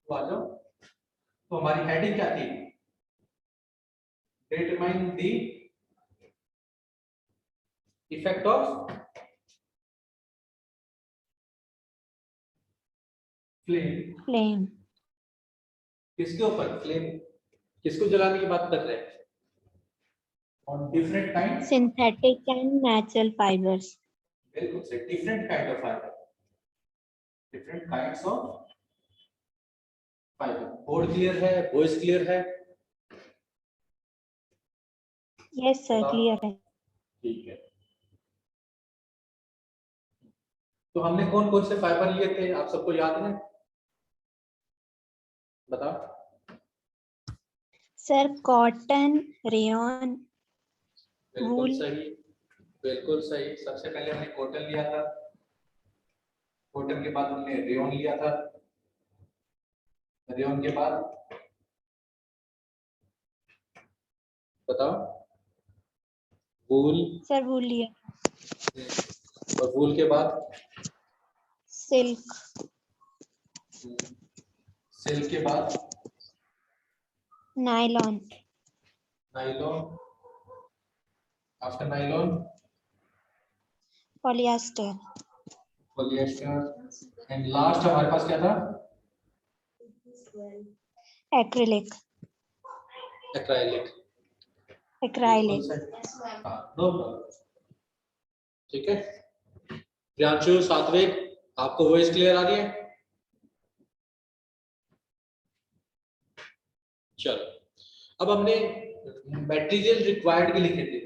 तो आ जाओ। तो हमारी हेडिंग क्या थी? Determine the effect of flame. Flame किसके ऊपर? फ्लेम किसको जलाने की बात कर रहे हैं? On different kind. Synthetic and natural fibres. बिल्कुल सही, different kind of fibre, different kinds of fibre. Board clear है? वॉइस क्लियर है? यस सर, क्लियर है। ठीक है। तो हमने कौन कौन से फाइबर लिए थे, आप सबको याद है? बताओ। सर कॉटन, रेयन, बिल्कुल वूल। सही, बिल्कुल सही। सबसे पहले हमने कॉटन लिया था, कॉटन के बाद हमने रेयन लिया था, रेयन के बाद बताओ वूल, सर वूल लिया। और वूल के बाद सिल्क, सिल्क के बाद nylon, nylon, after nylon polyester, polyester, and last हमारे पास क्या था? Acrylic, acrylic. एक्राइलिक। हाँ, नो प्रॉब्लम। ठीक है प्रियांशु, सात्विक, आपको वॉइस क्लियर आ रही है? चलो, अब हमने मटेरियल रिक्वायर्ड भी लिखे थे,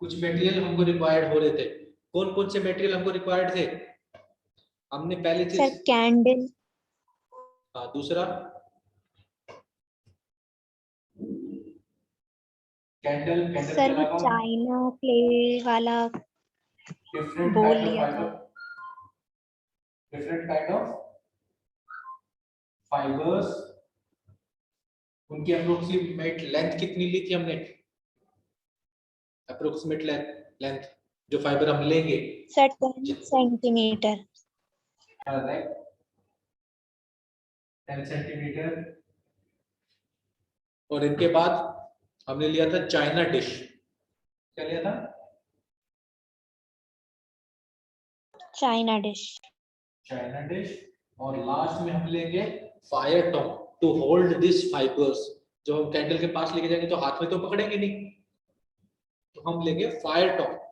कुछ मटेरियल हमको रिक्वायर्ड हो रहे थे। कौन कौन से मटेरियल हमको रिक्वायर्ड थे? हमने पहले सर चीज, कैंडल, हाँ, दूसरा कैंडल, कैंडल के सर वो अलावा चाइना क्ले वाला डिफरेंट बोल काइंड ऑफ लिया था। Fibre, different kind of fibres. उनकी अप्रोक्सीमेट लेंथ कितनी ली थी हमने? अप्रोक्सीमेट लेंथ जो फाइबर हम लेंगे, सर 10 सेंटीमीटर। 10 सेंटीमीटर। और इनके बाद हमने लिया था चाइना डिश। क्या लिया था? China dish. China dish. और लास्ट में हम लेंगे fire tong to hold this fibers. जब हम कैंडल के पास लेके जाएंगे तो हाथ में तो पकड़ेंगे नहीं, तो हम लेंगे फायर टॉन्ग।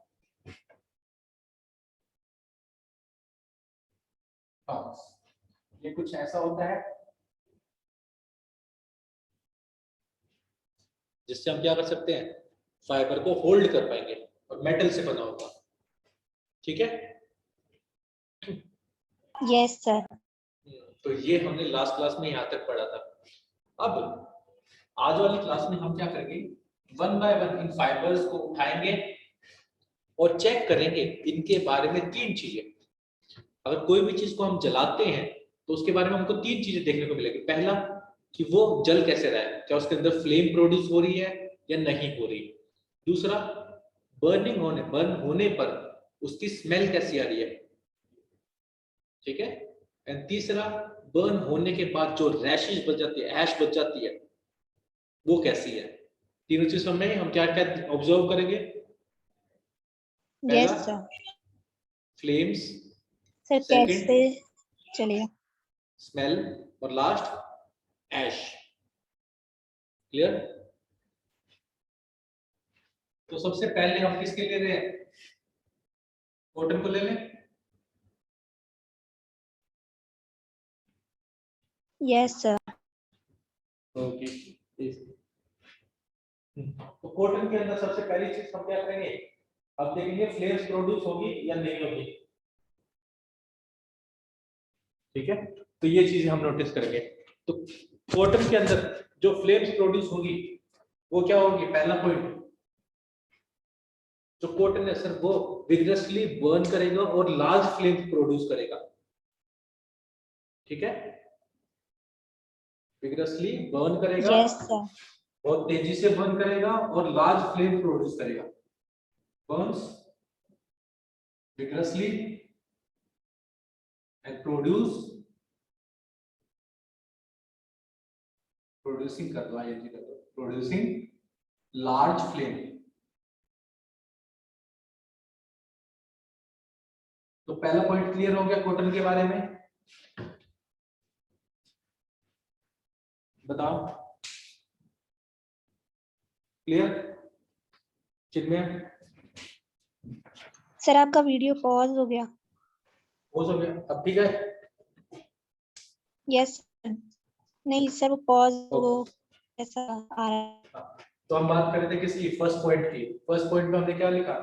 ये कुछ ऐसा होता है जिससे हम क्या कर सकते हैं, फाइबर को होल्ड कर पाएंगे, और मेटल से बना होगा। ठीक है, यस सर। तो ये हमने लास्ट क्लास में यहाँ तक पढ़ा था। अब आज वाली क्लास में हम क्या करेंगे, one by one in fibres को उठाएंगे और चेक करेंगे इनके बारे में तीन चीजें। अगर कोई भी चीज को हम जलाते हैं तो उसके बारे में हमको तीन चीजें देखने को मिलेगी। पहला, कि वो जल कैसे रहा है, क्या उसके अंदर फ्लेम प्रोड्यूस हो रही है या नहीं हो रही। दूसरा, बर्न होने पर उसकी स्मेल कैसी आ रही है। ठीक है, एंड तीसरा, बर्न होने के बाद जो रैशेस बच जाती है, ऐश बच जाती है, वो कैसी है। तीनों चीजों में हम क्या क्या ऑब्जर्व करेंगे? पहला, यस सर। फ्लेम्स, सर कैसे सेकंड चलेगा? स्मेल, और लास्ट ऐश। क्लियर? तो सबसे पहले हम किसके ले रहे हैं? कॉटन को ले लें। Yes sir. ओके, तो कॉटन के अंदर सबसे पहली चीज हम क्या करेंगे, अब देखेंगे फ्लेम्स प्रोड्यूस होगी या नहीं होगी। ठीक है, तो ये चीजें हम नोटिस करेंगे। तो कॉटन के अंदर जो फ्लेम्स प्रोड्यूस होगी वो क्या होगी? पहला पॉइंट, जो कॉटन है सर वो विग्रसली बर्न करेगा और लार्ज फ्लेम प्रोड्यूस करेगा। ठीक है, विग्रसली बर्न करेगा, यस सर। बहुत तेजी से बर्न करेगा और लार्ज फ्लेम प्रोड्यूस करेगा। Burns vigorously and produce producing कर दो, ING कर दो, प्रोड्यूसिंग लार्ज फ्लेम। तो पहला पॉइंट क्लियर हो गया कॉटन के बारे में, बताओ क्लियर? चिन्मय सर आपका वीडियो पॉज हो गया। हो गया, अब ठीक है? यस सर, नहीं सर वो पॉज वो ऐसा आ रहा है। तो हम बात कर रहे थे किसकी, फर्स्ट पॉइंट की। फर्स्ट पॉइंट में हमने क्या लिखा,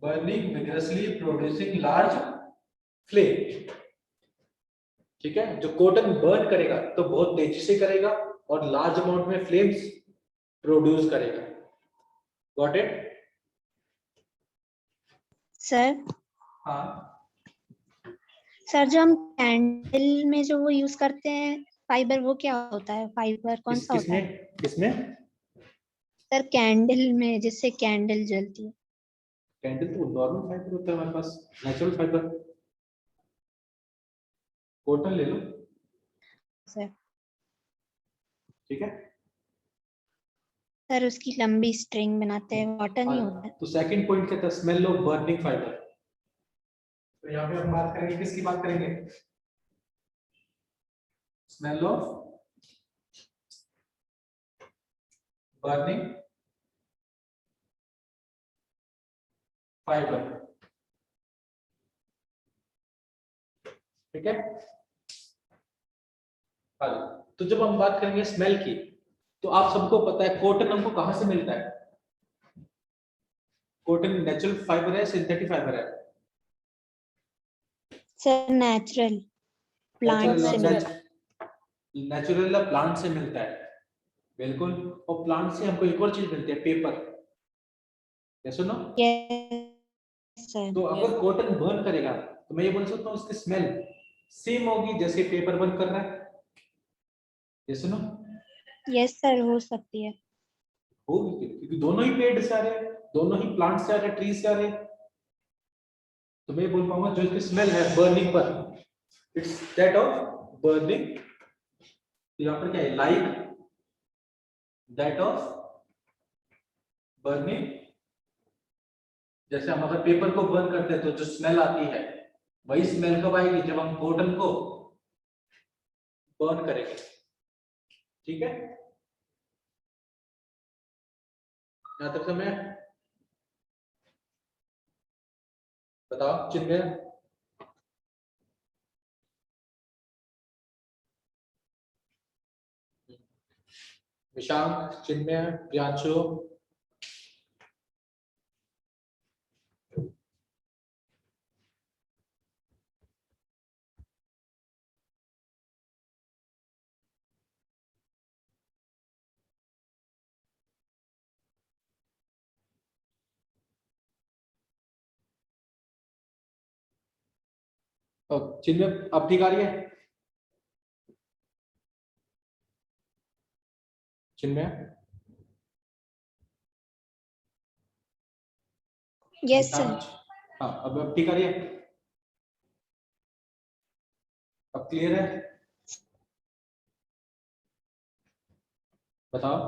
burning vigorously producing large flame. ठीक है, जो कॉटन बर्न करेगा तो बहुत तेजी से करेगा और लार्ज अमाउंट में फ्लेम्स प्रोड्यूस करेगा। Got it? सर हाँ सर जो हम कैंडल में जो वो यूज करते हैं फाइबर, वो क्या होता है? फाइबर कौन सा होता किसमें है किसमें? सर? कैंडल में जिससे कैंडल जलती है। कैंडल तो नॉर्मल फाइबर होता है हमारे पास, नेचुरल फाइबर। कॉटन ले लो, सर ठीक है। सर उसकी लंबी स्ट्रिंग बनाते हैं, कॉटन ही होता है। तो सेकंड पॉइंट क्या था, स्मेल ऑफ बर्निंग फाइबर। तो यहाँ पे हम बात करेंगे, किसकी बात करेंगे? स्मेल ऑफ बर्निंग फाइबर, ठीक है। तो जब हम बात करेंगे स्मेल की, तो आप सबको पता है कॉटन हमको कहां से मिलता है? कॉटन नेचुरल फाइबर है, सिंथेटिक फाइबर है? सर नेचुरल प्लांट से मिलता है। नेचुरल प्लांट से मिलता है, बिल्कुल। और प्लांट से हमको एक और चीज मिलती है, पेपर। ये सुनो, यस सर। तो अगर कॉटन बर्न करेगा तो मैं ये बोल सकता हूँ उसकी स्मेल सेम होगी जैसे पेपर बर्न कर रहा है। ये सुनो, यस सर हो सकती है। होगी क्योंकि दोनों ही पेड़ से आ रहे हैं, दोनों ही प्लांट से आ रहे हैं, ट्री से आ रहे हैं। तो मैं बोल पाऊंगा जो इसकी स्मेल है बर्निंग पर, इट्स दैट ऑफ बर्निंग। यहाँ पर क्या है, लाइक दैट ऑफ बर्निंग। जैसे हम अगर पेपर को बर्न करते हैं तो जो स्मेल आती है, वही स्मेल कब आएगी, जब हम कॉटन को बर्न करेंगे, ठीक है। यहां तक समय बताओ चिन्मय। विशांक, चिन्मय, प्रियांशु। चिन्मय अब ठीक आ रही है? चिन्मय, यस सर। विशांक, हाँ अब ठीक आ रही है? अब क्लियर है? बताओ।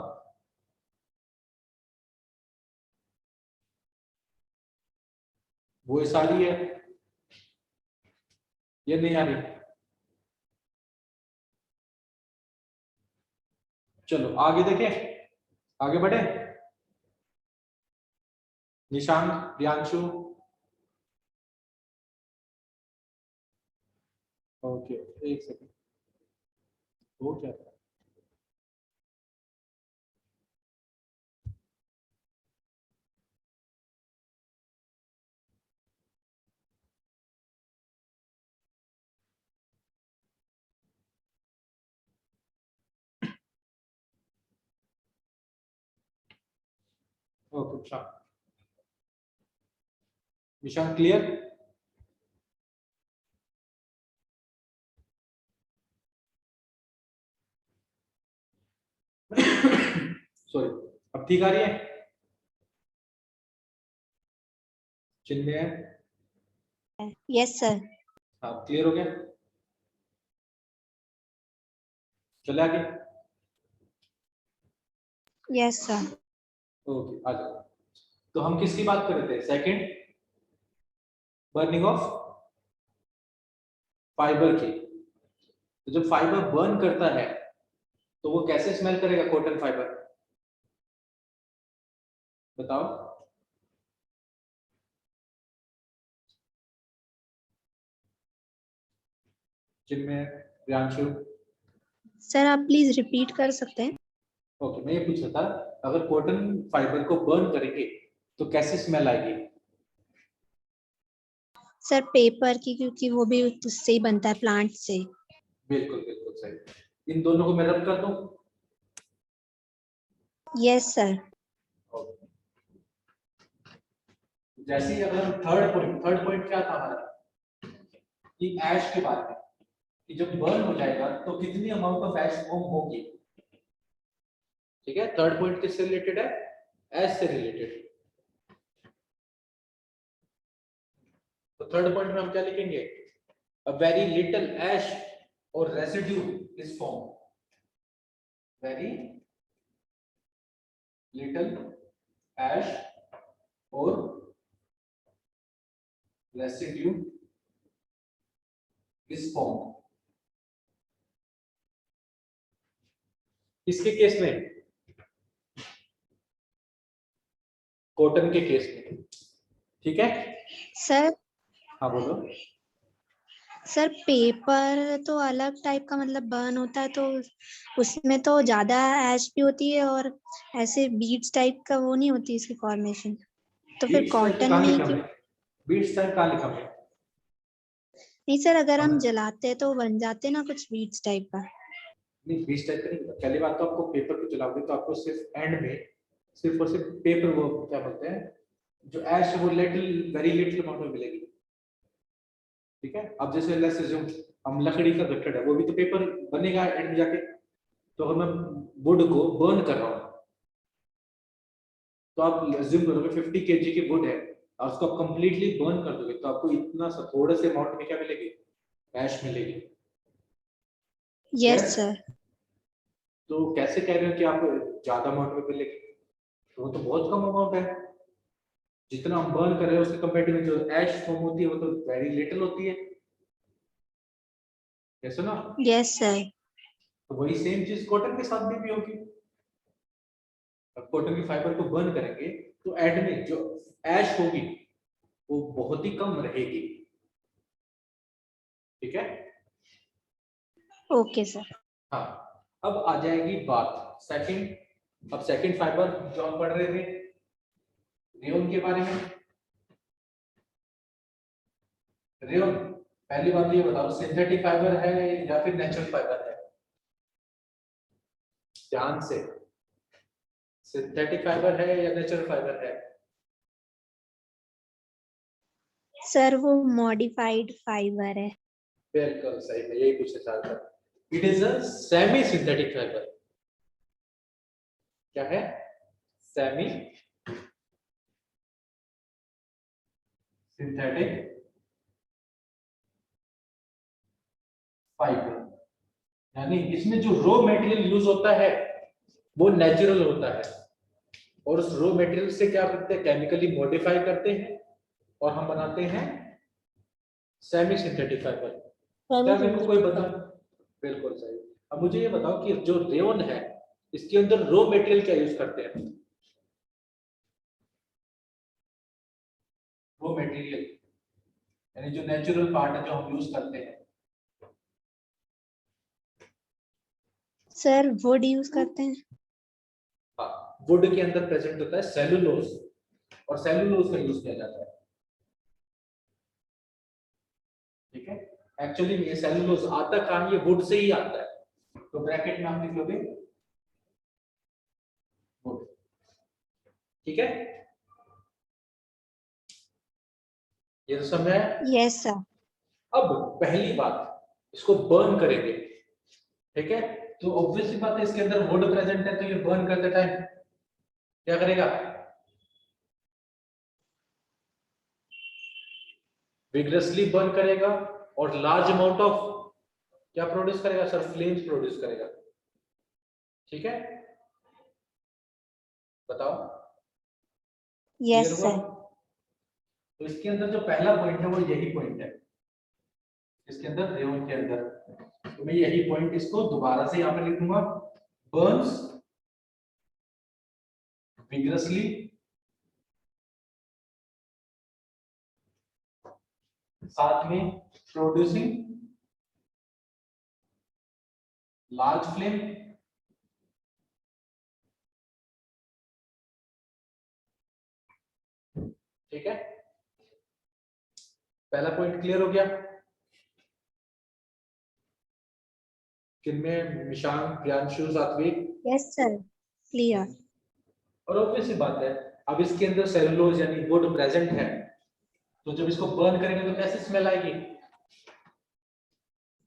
वो आ रही है, ये नहीं आ रही? चलो आगे देखें, आगे बढ़े। निशांक, प्रियांशु, ओके, एक सेकंड, वो क्या था? ओके अच्छा, निशांक क्लियर? सॉरी, अब ठीक आ रही है? चिन्मय, यस सर। हाँ क्लियर हो गया? चले आगे। Yes sir. ओके, आ जाओ। तो हम किसकी बात कर रहे थे? सेकंड, बर्निंग ऑफ फाइबर की। तो जब फाइबर बर्न करता है तो वो कैसे स्मेल करेगा कॉटन फाइबर? बताओ। जिनमें प्रियांशु। सर आप प्लीज रिपीट कर सकते हैं? ओके, मैं ये पूछ रहा था, अगर कॉटन फाइबर को बर्न करेंगे तो कैसी स्मेल आएगी? सर पेपर की, क्योंकि वो भी उससे ही बनता है, प्लांट से। बिल्कुल बिल्कुल सही। इन दोनों को मैं रब कर दूं? Yes sir. Okay. जैसे ही अगर थर्ड पॉइंट क्या था हमारा कि ऐश के बारे में, कि जब बर्न हो जाएगा तो कितनी अमाउंट ऑफ ऐश फॉर्म होगी। ठीक है, थर्ड पॉइंट किससे रिलेटेड है? ऐश से रिलेटेड। तो थर्ड पॉइंट में हम क्या लिखेंगे? अ वेरी लिटिल ऐश और residue is form. Very little ash और रेसिड्यू इज फॉर्म। किसके केस में? कॉटन के केस में। ठीक है। सर हाँ बोलो। सर पेपर तो अलग टाइप का मतलब बर्न होता है, तो उसमें तो ज्यादा ऐश भी होती है और ऐसे बीड्स टाइप का वो नहीं होती इसकी फॉर्मेशन। तो फिर बीट्स टाइप कॉटन कहाँ में लिखा क्यों? हमने? बीट्स टाइप कहाँ लिखा हमने? नहीं सर, अगर हम हमने जलाते हैं तो बन जाते ना कुछ बीड्स टाइप का। नहीं, बीट्स टाइप का नहीं लिखा। पहली बात तो आपको पेपर को जलाओगे तो आपको सिर्फ एंड में सिर्फ और सिर्फ पेपर, वो क्या बोलते हैं, जो ऐश है वो लिटिल, वेरी लिटिल अमाउंट में मिलेगी। ठीक है। अब जैसे लेट्स अज्यूम हम लकड़ी का गट्ठर है, वो भी तो पेपर बनेगा एंड में जाके। तो अगर मैं वुड को बर्न कर रहा हूँ तो आप अज्यूम करोगे 50 केजी की वुड है और उसको आप कंप्लीटली बर्न कर दोगे तो आपको इतना सा थोड़े से अमाउंट में क्या मिलेगी? ऐश मिलेगी। Yes yes. सर। तो कैसे कह रहे हो कि आपको ज्यादा अमाउंट में मिलेगी? तो वो तो बहुत कम अमाउंट है। जितना हम बर्न कर रहे हैं उसके कंपेरेटिव में जो ऐश फॉर्म होती है वो तो वेरी लिटिल होती है। कैसे ना? Yes sir. तो वही सेम चीज कॉटन के साथ भी होगी। अब कॉटन की फाइबर को बर्न करेंगे तो एंड में जो ऐश होगी वो बहुत ही कम रहेगी। ठीक है। Okay sir. हाँ, अब आ जाएगी बात सेकंड। अब सेकंड फाइबर जो हम पढ़ रहे थे रेयन के बारे में। रेयन, पहली बात तो ये बताओ, सिंथेटिक फाइबर है या फिर नेचुरल फाइबर है? ध्यान से, सिंथेटिक फाइबर है या नेचुरल फाइबर है? सर वो मॉडिफाइड फाइबर है। बिल्कुल सही, मैं यही पूछना चाह रहा था। It is a semi synthetic fibre. क्या है? सेमी सिंथेटिक फाइबर, यानी इसमें जो रॉ मटेरियल यूज होता है वो नेचुरल होता है और उस रॉ मटेरियल से क्या करते हैं? केमिकली मॉडिफाई करते हैं और हम बनाते हैं सेमी सिंथेटिक फाइबर। क्या मेरे को कोई बता? बिल्कुल सही। अब मुझे ये बताओ कि जो रेयन है इसके अंदर रॉ मटेरियल क्या यूज करते हैं? रॉ मटेरियल यानी जो नेचुरल पार्ट है जो हम यूज करते हैं। सर वुड यूज करते हैं। हाँ, वुड के अंदर प्रेजेंट होता है सेलुलोज और सेलुलोज का यूज किया जाता है। ठीक है। एक्चुअली ये सेलुलोज आता कहाँ? ये वुड से ही आता है। तो ब्रैकेट में आप लिखोगे वुड। ठीक है, ये तो समझ है। Yes sir. अब पहली बात, इसको बर्न करेंगे। ठीक है। तो ऑब्वियसली बात है इसके अंदर वुड प्रेजेंट है तो ये बर्न करते टाइम क्या करेगा? विग्रसली बर्न करेगा और लार्ज अमाउंट ऑफ क्या प्रोड्यूस करेगा? सर फ्लेम्स प्रोड्यूस करेगा। ठीक है। बताओ। यस क्लियर हुआ? सर। तो इसके अंदर जो पहला पॉइंट है वो यही पॉइंट है, इसके अंदर रेयन के अंदर। तो मैं यही पॉइंट इसको दोबारा से यहाँ पे लिख दूंगा, बर्न्स विग्रसली साथ में प्रोड्यूसिंग लार्ज फ्लेम ठीक है। पहला पॉइंट क्लियर हो गया? किनमें? निशांत, प्रियांशु, सात्विक। Yes sir, clear. और ऑब्वियस सी बात है, अब इसके अंदर सेलुलोज यानी वुड प्रेजेंट है, तो जब इसको बर्न करेंगे तो कैसे स्मेल आएगी?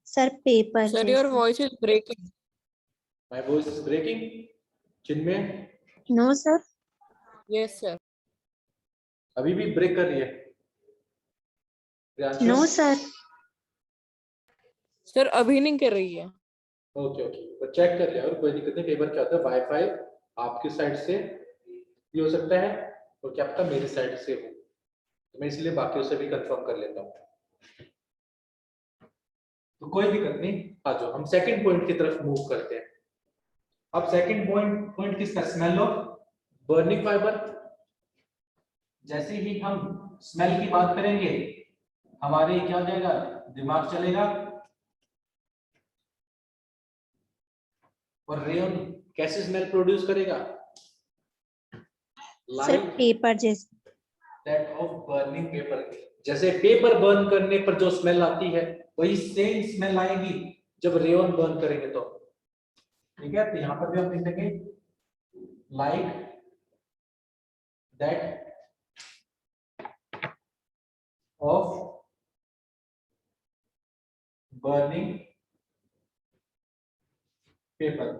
सर पेपर Sir, your जैसे। voice is breaking. My voice is breaking? जिनमें? No sir. Yes, sir. अभी भी ब्रेक कर रही है प्रियांशु? No sir. Sir, अभी नहीं कर रही है। ओके ओके, तो चेक कर लिया और कोई दिक्कत नहीं। कई बार क्या होता है, वाईफाई आपकी साइड से भी हो सकता है और क्या पता मेरी साइड से हो, तो मैं इसलिए बाकियों से भी कंफर्म कर लेता हूँ। तो कोई दिक्कत नहीं, आ जाओ हम सेकंड पॉइंट की तरफ मूव करते हैं। अब सेकंड पॉइंट किसका? Smell of burning fibre. जैसे ही हम स्मेल की बात करेंगे हमारे क्या हो जाएगा, दिमाग चलेगा, और रेयन कैसे स्मेल प्रोड्यूस करेगा? सर लाइक पेपर जैसे। That of burning paper. जैसे पेपर बर्न करने पर जो स्मेल आती है वही सेम स्मेल आएगी जब रेयन बर्न करेंगे तो। ठीक है, तो यहां पर भी हम लिखेंगे like that of burning paper.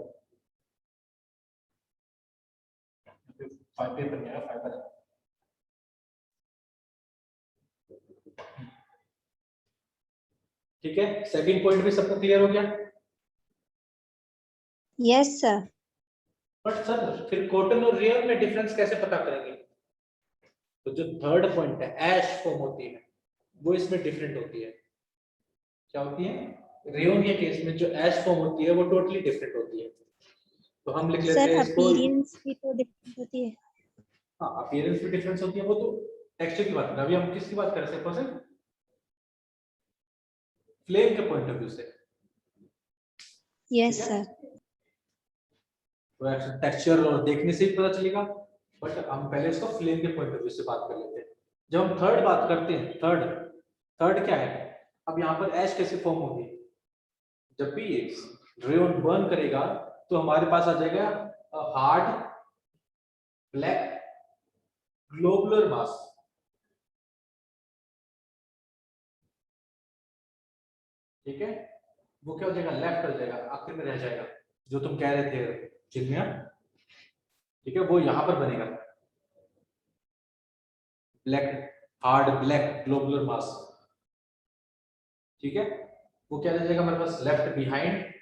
Paper नहीं है, फाइबर है। ठीक है, सेकंड पॉइंट भी सबको क्लियर हो गया? Yes sir. बट सर फिर कॉटन और रेयन में डिफरेंस कैसे पता करेंगे? तो जो थर्ड पॉइंट है, ऐश फॉर्म होती है, वो इसमें डिफरेंट होती है। क्या होती है? रेयन के केस में जो ऐश फॉर्म होती है वो टोटली डिफरेंट होती है। तो हम लिख लेते सर हैं इसको। अपीयरेंस भी तो डिफरेंट होती है। हाँ, अपीयरेंस भी डिफरेंस होती है, वो तो टेक्सचर की बात कर रहे हैं। अभी हम किसकी बात कर रहे हैं? सिर्फ फ्लेम के पॉइंट ऑफ व्यू से। यस ठीक है? सर। तो टेक्सचर और देखने से ही पता चलेगा, बट हम पहले इसको फ्लेम के पॉइंट ऑफ व्यू से बात कर लेते हैं। जब हम थर्ड बात करते हैं, थर्ड क्या है? अब यहाँ पर ऐश कैसे फॉर्म होगी? जब भी रेयन बर्न करेगा तो हमारे पास आ जाएगा हार्ड ब्लैक ग्लोबुलर मास। ठीक है, वो क्या हो जाएगा? लेफ्ट हो जाएगा, आखिर में रह जाएगा, जो तुम कह रहे थे चिन्मया। ठीक है, वो यहां पर बनेगा, ब्लैक, हार्ड ब्लैक ग्लोबुलर मास। ठीक है, वो क्या रह जाएगा हमारे पास? लेफ्ट बिहाइंड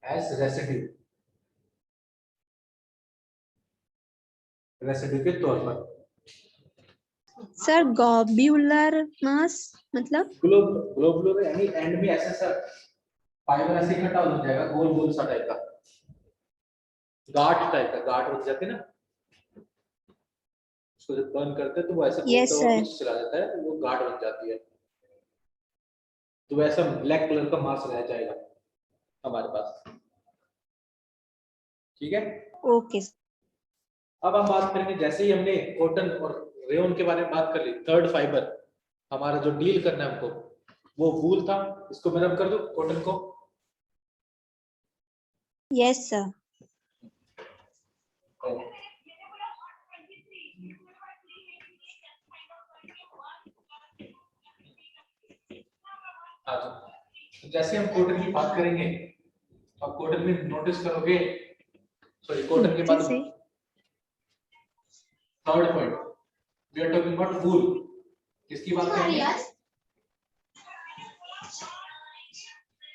एज रेसिड्यू के तौर पर। सर ग्लोब्यूलर मास मतलब? ग्लोबुलर यानी एंड में ऐसे सर फाइबर ऐसे इकट्ठा हो जाएगा, गोल गोल सा टाइप का, गांठ टाइप का, गांठ हो जाती है ना, उसको जब बर्न करते हैं तो वो ऐसे Yes, घूमता हुआ sir. पीछे चला जाता है, तो वो गांठ बन जाती है। तो वैसा ब्लैक कलर का मास रह जाएगा हमारे पास। ठीक है, ओके। अब हम बात करेंगे, जैसे ही हमने कॉटन और रेयन के बारे में बात कर ली, थर्ड फाइबर हमारा जो डील करना है हमको, वो वूल था। इसको मैं रब कर दूं कॉटन को? Yes sir. तो जैसे हम कॉटन की बात करेंगे, अब कॉटन में नोटिस करोगे, सॉरी कॉटन के बाद third point we are talking about wool. किसकी बात करेंगे?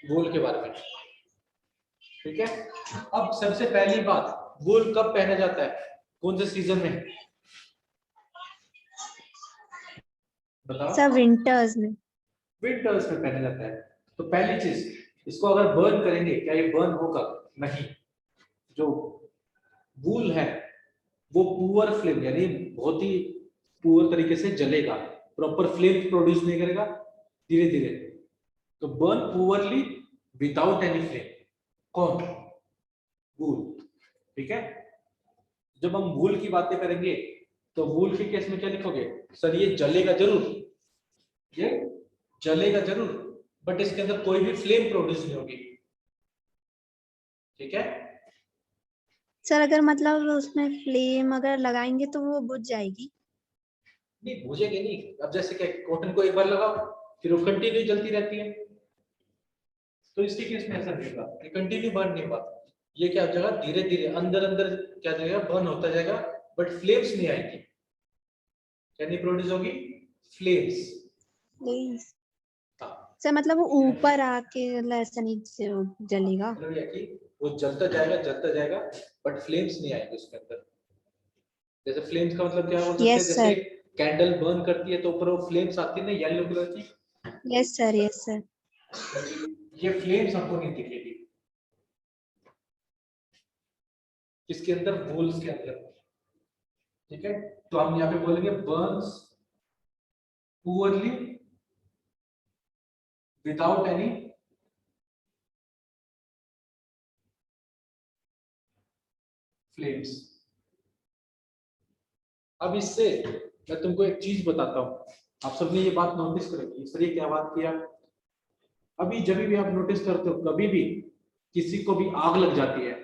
वूल के बारे में। ठीक है। अब सबसे पहली बात, वूल कब पहना जाता है, कौन से सीजन में बताओ? सर विंटर्स में। विंटर्स में पहना जाता है। तो पहली चीज, इसको अगर बर्न करेंगे, क्या ये बर्न होगा? नहीं। जो वूल है वो पुअर फ्लेम, यानी बहुत ही पुअर तरीके से जलेगा, प्रॉपर फ्लेम प्रोड्यूस नहीं करेगा, धीरे धीरे। तो burn poorly without any flame. कौन? वूल। ठीक है। जब हम वूल की बातें करेंगे तो वूल के केस में क्या लिखोगे? सर ये जलेगा जरूर, ये जलेगा जरूर, बट इसके अंदर कोई भी फ्लेम प्रोड्यूस नहीं होगी। ठीक है। सर अगर मतलब उसमें फ्लेम अगर लगाएंगे तो वो बुझ जाएगी। नहीं बुझेगी नहीं। अब जैसे क्या, कॉटन को एक बार लगाओ फिर वो कंटिन्यू जलती रहती है, तो इसके केस में ऐसा नहीं होगा, ये कंटिन्यू बर्न नहीं होगा। ये क्या हो जाएगा, धीरे धीरे अंदर अंदर क्या जाएगा, बर्न होता जाएगा, बट फ्लेम्स नहीं आएगी। क्या नहीं प्रोड्यूस होगी? फ्लेम्स। प्लीज हाँ, सर मतलब वो ऊपर आके मतलब ऐसा नहीं जलेगा। मतलब ये है कि वो जलता जाएगा, बट फ्लेम्स नहीं आएंगे उसके अंदर। जैसे फ्लेम्स का मतलब क्या बोल सकते हैं, यस जैसे सर। कैंडल बर्न करती है तो ऊपर वो फ्लेम्स आती है ना, येलो कलर की। Yes sir, yes sir. ये फ्लेम्स हमको नहीं दिखेगी किसके अंदर, वूल्स के अंदर। ठीक है। तो हम यहाँ पे बोलेंगे Burns poorly without any flames. अब इससे मैं तुमको एक चीज बताता हूँ, आप सबने ये बात नोटिस करेंगे। सर ये क्या बात किया? अभी जब भी आप नोटिस करते हो, कभी भी किसी को भी आग लग जाती है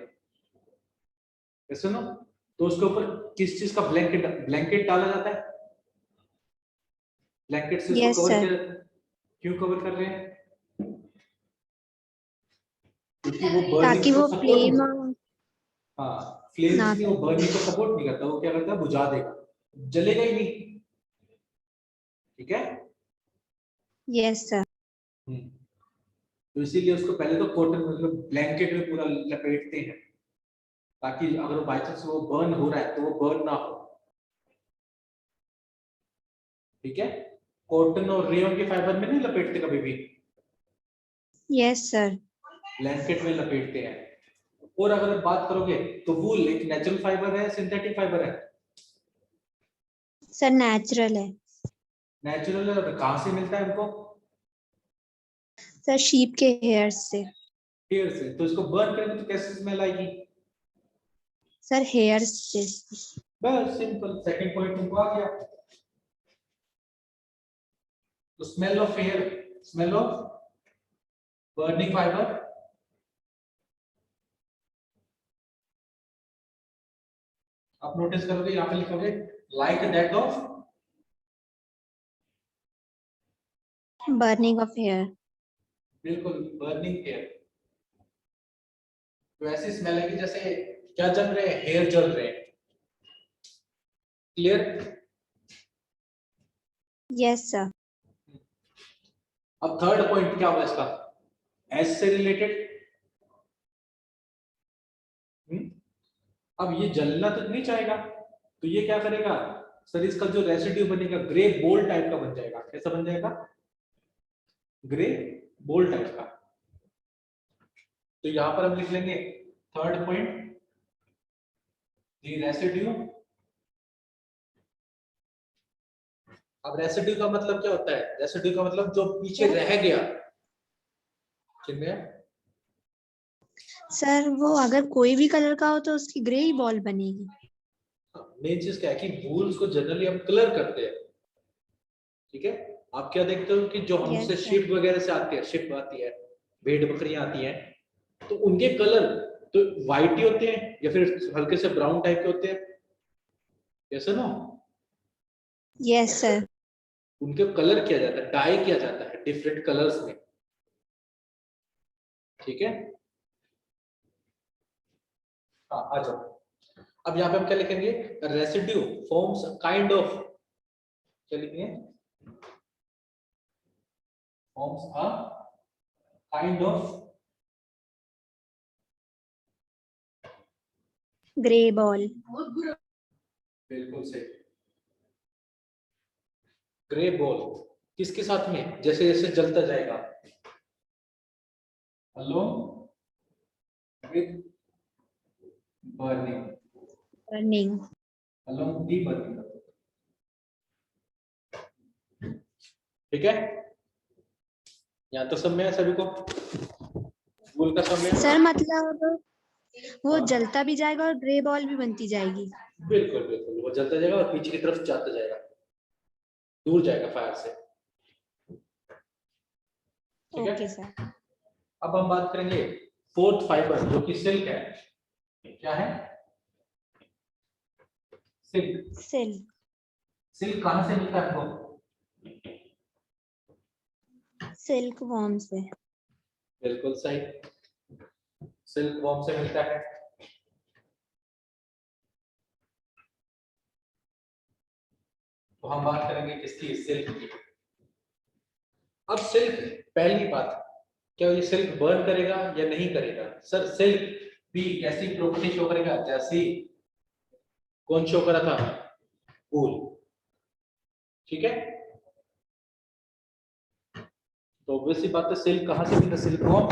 ऐसे ना, तो उसके ऊपर किस चीज का ब्लैंकेट ब्लैंकेट डाला जाता है? ब्लैंकेट से उसको यस कवर सर। किया जाता है। क्यों कवर कर रहे हैं? क्योंकि वो बर्निंग ताकि को वो सपोर्ट फ्लेम नहीं, हाँ फ्लेम्स ना नहीं, वो करे। बर्निंग को सपोर्ट नहीं करता, वो क्या करता है, बुझा देगा, जलेगा ही नहीं। ठीक है। Yes sir. तो इसीलिए उसको पहले तो कॉटन मतलब ब्लैंकेट में पूरा लपेटते हैं, ताकि अगर बाई चांस वो बर्न हो रहा है तो वो बर्न ना हो। ठीक है। कॉटन और रेयन के फाइबर में नहीं लपेटते कभी भी, यस सर। ब्लैंकेट में लपेटते हैं। और अगर बात करोगे तो वूल एक नेचुरल फाइबर है, सिंथेटिक फाइबर है? सर नेचुरल है। नेचुरल है, तो कहाँ से मिलता है हमको? सर शीप के हेयर्स से। हेयर से। तो इसको बर्न करेंगे तो कैसे स्मेल आएगी? सर हेयर्स से। बस सिंपल, सेकंड पॉइंट तुमको आ गया। तो smell of hair, smell of burning fiber. आप नोटिस करोगे यहाँ पे लिखोगे like that of burning of hair. बिल्कुल बर्निंग हेयर। तो ऐसी स्मेल है कि जैसे क्या जल रहे हैं, हेयर जल रहे हैं। क्लियर? Yes sir. अब थर्ड पॉइंट क्या होगा इसका, एस से रिलेटेड। अब ये जलना तो नहीं चाहेगा, तो ये क्या करेगा? सर इसका जो रेसिड्यू बनेगा ग्रे बोल टाइप का बन जाएगा। कैसा बन जाएगा? ग्रे बोल टाइप का। तो यहां पर हम लिख लेंगे थर्ड पॉइंट, द रेसिड्यू। अब रेसिड्यू का मतलब क्या होता है? रेसिड्यू का मतलब जो पीछे रह गया। सर वो अगर कोई भी कलर का हो तो उसकी ग्रे ही बॉल बनेगी। मेन चीज क्या है कि वूल्स को जनरली हम कलर करते हैं। ठीक है। आप क्या देखते हो कि जो हमसे यस सर। शिप वगैरह से आती है, शिप आती है, भेड़ बकरियां आती हैं, तो उनके कलर तो व्हाइट ही होते हैं या फिर हल्के से ब्राउन टाइप के होते हैं, ऐसा ना? Yes sir. उनके कलर किया जाता है, डाई किया जाता है डिफरेंट कलर्स में। ठीक है। हाँ आ जाओ। अब यहाँ पे हम क्या लिखेंगे? रेसिड्यू फॉर्म्स काइंड ऑफ, क्या लिखेंगे? Forms a kind of grey ball. बिल्कुल सही। ग्रे बॉल किसके साथ में, जैसे जैसे जलता जाएगा, along with burning, running. Along the burning. ठीक है, यहाँ तो समय है सभी को, स्कूल का समय है। सर मतलब वो जलता भी जाएगा और ग्रे बॉल भी बनती जाएगी। बिल्कुल बिल्कुल, वो जलता जाएगा और पीछे की तरफ जाता जाएगा, दूर जाएगा फायर से। ठीक है, ओके सर। अब हम बात करेंगे फोर्थ फाइबर जो कि सिल्क है। क्या है? सिल्क। सिल्क। सिल्क कहाँ से मिलता है आपको? सिल्क वॉर्म से। बिल्कुल सही, सिल्क वॉर्म से मिलता है। तो हम बात करेंगे किसकी? सिल्क की। अब सिल्क, पहली बात, क्या ये सिल्क बर्न करेगा या नहीं करेगा? सर सिल्क भी कैसी प्रॉपर्टी शो करेगा? जैसी कौन शो करा था? वूल। ठीक है, तो ऑब्वियसली बात है, सिल्क कहाँ से मिलता? Silk worm.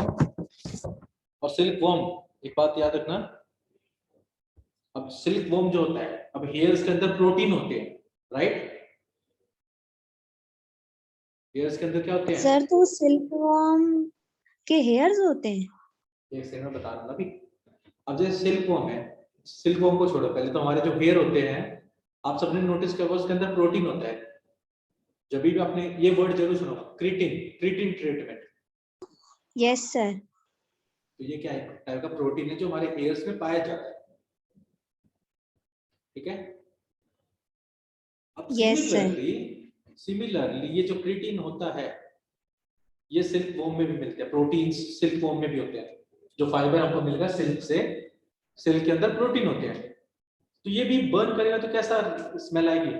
और सिल्क वॉर्म, एक बात याद रखना, अब सिल्क वॉर्म जो होता है, अब हेयर्स के अंदर प्रोटीन होते हैं, राइट? हेयर्स के अंदर क्या होते हैं? सर तो सिल्क वॉर्म के हेयर्स होते हैं? एक सेकंड में बता रहा हूं ना अभी। अब जैसे सिल्क वॉर्म है, सिल्क वॉर्म को छोड़ो, पहले तो हमारे जो हेयर होते हैं, आप सबने नोटिस किया होगा उसके अंदर प्रोटीन होता है। जब भी आपने ये वर्ड जरूर सुना, creatine, creatine treatment. Yes sir. तो ये क्या है? टाइप का प्रोटीन है जो हमारे हेयर्स में पाया जाता है। ठीक है, अब यस सर। सिमिलरली ये जो क्रिटिन होता है, ये सिल्क वॉर्म में भी मिलते हैं, प्रोटीन्स सिल्क वॉर्म में भी होते हैं। जो फाइबर हमको मिलेगा सिल्क से, सिल्क के अंदर प्रोटीन होते हैं। तो ये भी बर्न करेगा तो कैसा स्मेल आएगी?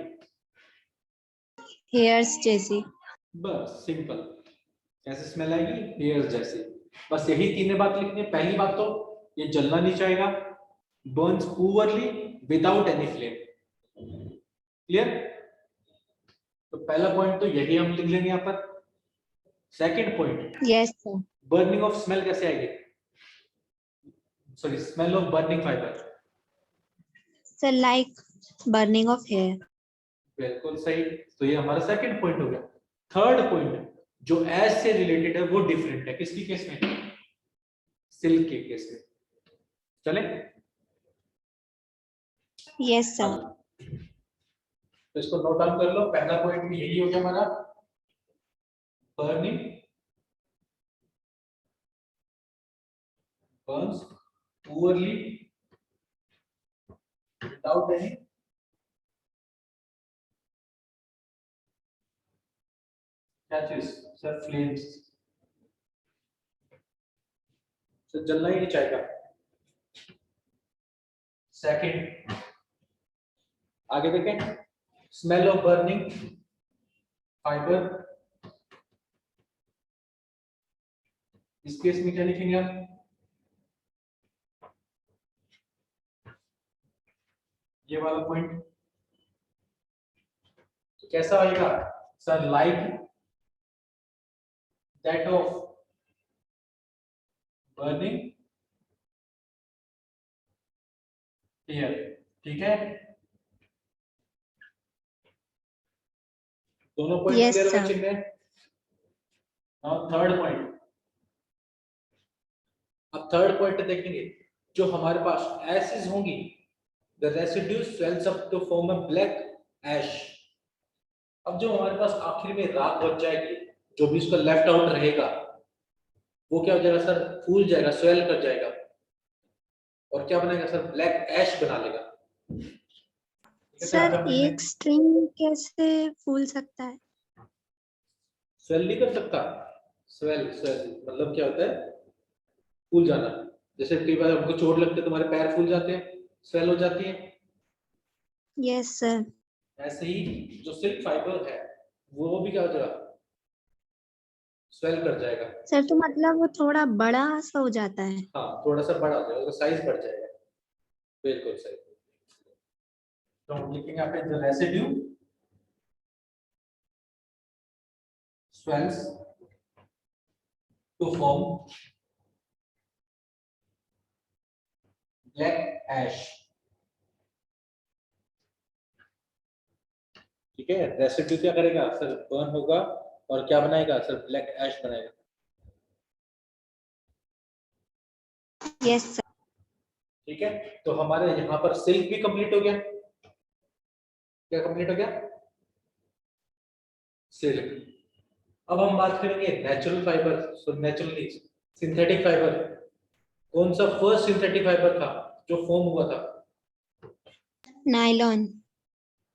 हेयर्स जैसी। बस सिंपल, कैसे स्मेल आएगी? हेयर्स जैसी। बस यही तीन बात लिखनी है। पहली बात तो ये जलना नहीं चाहेगा, Burns poorly without any flame. Clear? तो पहला पॉइंट तो यही हम लिख लेंगे यहाँ पर। Second point, yes sir. Burning of smell कैसे आएगी? Sorry, smell of burning fiber. Sir like burning of hair. बिल्कुल सही, तो ये हमारा सेकंड पॉइंट हो गया। थर्ड पॉइंट जो एज से रिलेटेड है वो डिफरेंट है। किसकी केस में? सिल्क के केस में। चले? Yes sir. तो इसको नोट डाउन कर लो। पहला पॉइंट भी यही हो गया हमारा, burning burns poorly without any क्या चीज? सर फ्लेम्स, सर जलना ही नहीं चाहेगा। सेकंड, आगे देखें, स्मेल ऑफ बर्निंग फाइबर। इस केस में क्या लिखेंगे आप? ये वाला पॉइंट तो कैसा आएगा? Sir like that of burning hair. ठीक है, दोनों पॉइंट यस क्लियर हो सर। बच्चे में? Now third point. अब थर्ड पॉइंट देखेंगे, जो हमारे पास एसिड्स होंगी, the residue swells up to form a black ash। अब जो हमारे पास आखिर में राख बच जाएगी, जो भी उसका लेफ्ट आउट रहेगा, वो क्या हो जाएगा सर? फूल जाएगा, स्वेल कर जाएगा, और क्या बनेगा सर? ब्लैक ऐश बना लेगा। सर एक स्ट्रिंग कैसे फूल सकता है? स्वेल नहीं कर सकता। स्वेल, स्वेल मतलब क्या होता है? फूल जाना। जैसे कई बार हमको चोट लगती है, तुम्हारे पैर फूल जाते हैं, स्वेल हो जाती है। Yes sir. ऐसे ही जो सिल्क फाइबर है, वो भी क्या हो जाएगा? स्वेल कर जाएगा। सर तो मतलब वो थोड़ा बड़ा सा हो जाता है? हाँ, थोड़ा सा बड़ा हो जाएगा, साइज बढ़ जाएगा। बिल्कुल सही। तो हम लिखेंगे यहाँ पे the residue swells to form black ash। ठीक है, रेसिड्यू क्या करेगा सर, बर्न होगा और क्या बनाएगा सर, ब्लैक ऐश बनाएगा। Yes sir. ठीक है, तो हमारे यहाँ पर सिल्क भी कंप्लीट हो गया। क्या कंप्लीट हो गया, सिल्क। अब हम बात करेंगे नेचुरल फाइबर, सो नेचुरल नहीं, सिंथेटिक फाइबर। कौन सा फर्स्ट सिंथेटिक फाइबर था जो फॉर्म हुआ था, नायलॉन।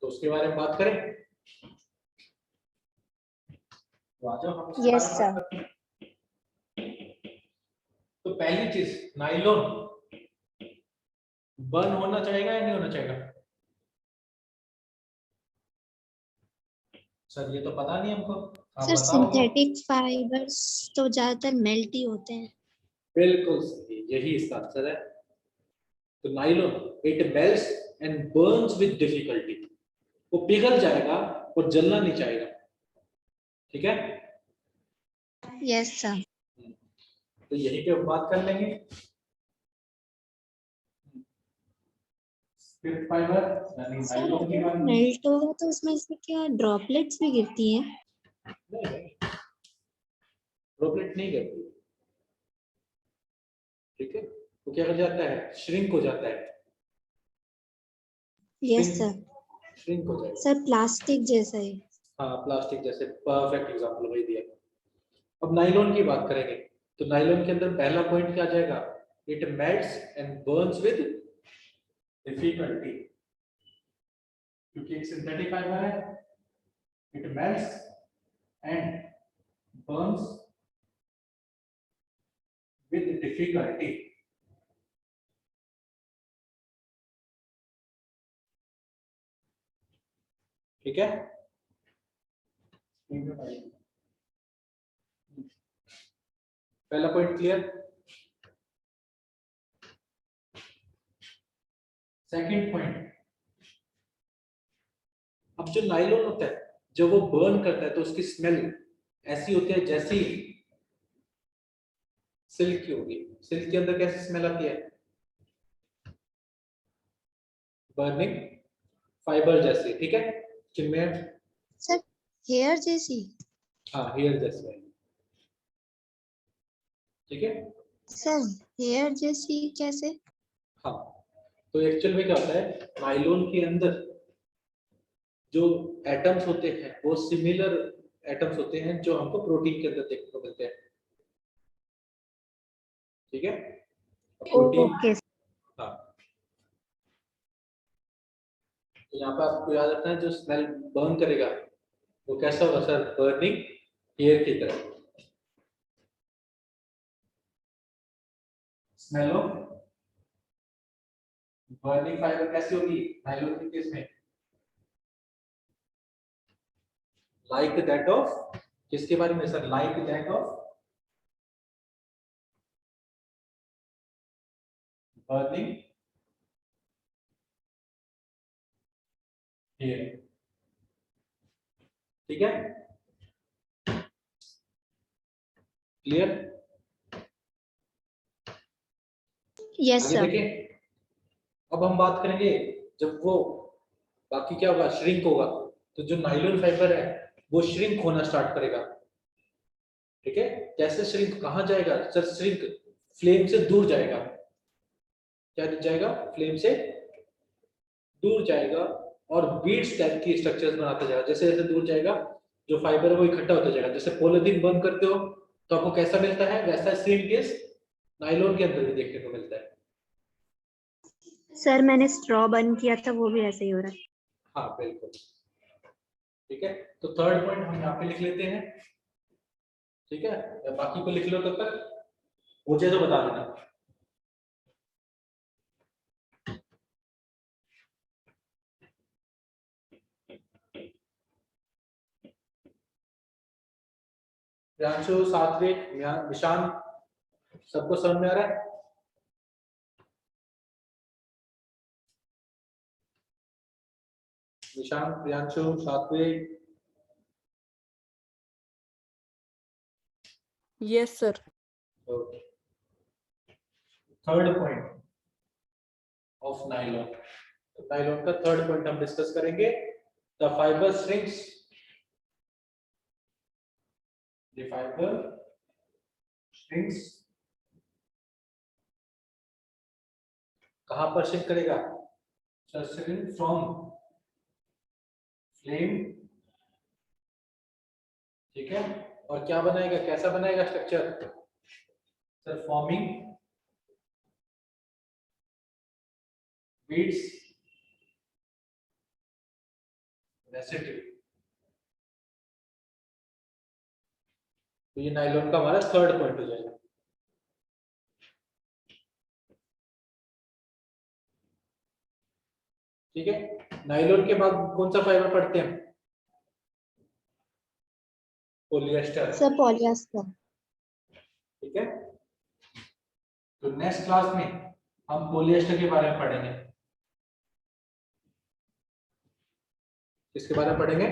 तो उसके बारे में बात करें। तो आ जाओ हम इसके यस बारे में सर। बात करते हैं। तो पहली चीज, नाइलॉन बर्न होना चाहेगा या नहीं होना चाहेगा सर, ये तो पता नहीं हमको, आप सर बताओ। सिंथेटिक फाइबर्स तो ज्यादातर मेल्ट ही होते हैं। बिल्कुल सही, यही इसका आंसर है। तो nylon it melts and Burns with difficulty, वो पिघल जाएगा और जलना नहीं चाहेगा। ठीक है, यस सर। तो यही पे हम बात कर लेंगे। फिफ्थ फाइबर यानी सर नाइलॉन की अगर बात नहीं, मेल्ट होगा तो उसमें से क्या ड्रॉपलेट्स भी गिरती हैं? ड्रॉपलेट नहीं करती। ठीक है, तो क्या कर जाता है, श्रिंक हो जाता है। Yes sir. श्रिंक हो जाएगा। सर प्लास्टिक जैसा ही। हाँ, प्लास्टिक जैसे, परफेक्ट एग्जांपल वही दिया। अब नाइलॉन की बात करेंगे, तो नाइलॉन के अंदर पहला पॉइंट क्या आ जाएगा, it melts and Burns with difficulty, क्योंकि एक सिंथेटिक फाइबर है, it melts and Burns with difficulty. ठीक है, पहला पॉइंट क्लियर। सेकंड पॉइंट, अब जो नाइलॉन होता है जब वो बर्न करता है तो उसकी स्मेल ऐसी होती है जैसी सिल्क की होगी। सिल्क के अंदर कैसी स्मेल आती है, बर्निंग फाइबर जैसी। ठीक है, किनमें, सर हेयर जैसी? हाँ हेयर जैसी। ठीक है, सर हेयर जैसी कैसे? हाँ, तो एक्चुअल में क्या होता है, नाइलॉन के अंदर जो एटम्स होते हैं वो सिमिलर एटम्स होते हैं जो हमको प्रोटीन के अंदर देखने को मिलते हैं। ठीक है, प्रोटीन, ओके। हाँ, तो यहाँ पे आपको याद रखना है जो स्मेल बर्न करेगा वो कैसा होगा सर, बर्निंग हेयर की तरह। स्मेल ऑफ बर्निंग फाइबर कैसी होगी नाइलॉन के केस में, लाइक दैट ऑफ, किसके बारे में sir, like that of burning hair. ठीक है, क्लियर। यस आगे सर। देखें, अब हम बात करेंगे जब वो बाकी क्या होगा, श्रिंक होगा, तो जो नाइलॉन फाइबर है वो श्रिंक होना स्टार्ट करेगा। ठीक है, कैसे श्रिंक, कहां जाएगा सर, श्रिंक फ्लेम से दूर जाएगा। क्या जाएगा, फ्लेम से दूर जाएगा और बीड्स टाइप की स्ट्रक्चर्स बनाता जाएगा। जैसे जैसे दूर जाएगा जो फाइबर है वो इकट्ठा होता जाएगा। जैसे पॉलिथीन बंद करते हो तो आपको कैसा मिलता है, वैसा सेम केस नाइलॉन के अंदर भी देखने को मिलता है। सर मैंने स्ट्रॉ बर्न किया था, वो भी ऐसे ही हो रहा है। हाँ बिल्कुल। ठीक है, तो थर्ड पॉइंट हम यहाँ पे लिख लेते हैं। ठीक है, या बाकी को लिख लो तब तक, मुझे तो बता देना। प्रियांशु, सात्विक, निशान, सबको समझ में आ रहा है। निशांत, प्रियांशु, सात्विक, Yes, sir. Third point of nylon. Nylon का थर्ड पॉइंट हम डिस्कस करेंगे, the fibre shrinks, the fibre shrinks. कहां पर श्रिंक करेगा? श्रिंक फ्रॉम फ्लेम, ठीक है। और क्या बनाएगा, कैसा बनाएगा structure? Sir forming beads residue. तो ये नाइलॉन का हमारा थर्ड पॉइंट हो जाएगा। ठीक है, नाइलॉन के बाद कौन सा फाइबर पढ़ते हैं? पॉलिएस्टर। Sir polyester. ठीक है, तो नेक्स्ट क्लास में हम पॉलिएस्टर के बारे में पढ़ेंगे। किसके बारे में पढ़ेंगे?